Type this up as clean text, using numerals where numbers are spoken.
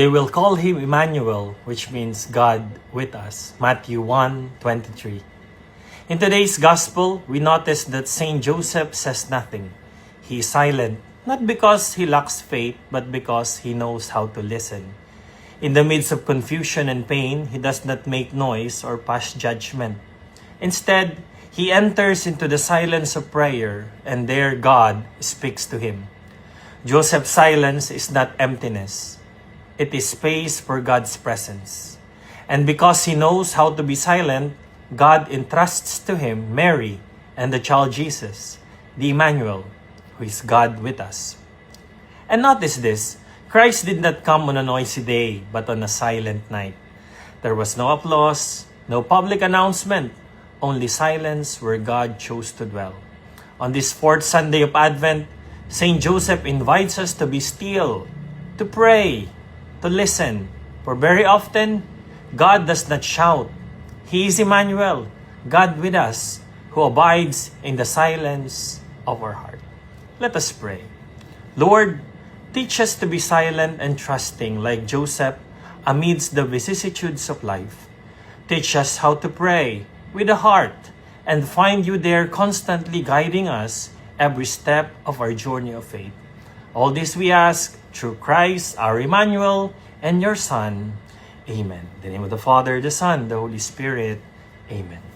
They will call him Emmanuel, which means God with us. Matthew 1:23. In today's gospel, we notice that Saint Joseph says nothing. He is silent, not because he lacks faith, but because he knows how to listen. In the midst of confusion and pain, he does not make noise or pass judgment. Instead, he enters into the silence of prayer, and there God speaks to him. Joseph's silence is not emptiness. It is space for God's presence. And because he knows how to be silent, God entrusts to him Mary and the child Jesus, the Emmanuel, who is God with us. And notice this, Christ did not come on a noisy day, but on a silent night. There was no applause, no public announcement, only silence where God chose to dwell. On this fourth Sunday of Advent, Saint Joseph invites us to be still, to pray, to listen. For very often, God does not shout. He is Emmanuel, God with us, who abides in the silence of our heart. Let us pray. Lord, teach us to be silent and trusting like Joseph amidst the vicissitudes of life. Teach us how to pray with a heart and find you there constantly guiding us every step of our journey of faith. All this we ask through Christ, our Emmanuel, and your Son. Amen. In the name of the Father, the Son, the Holy Spirit. Amen.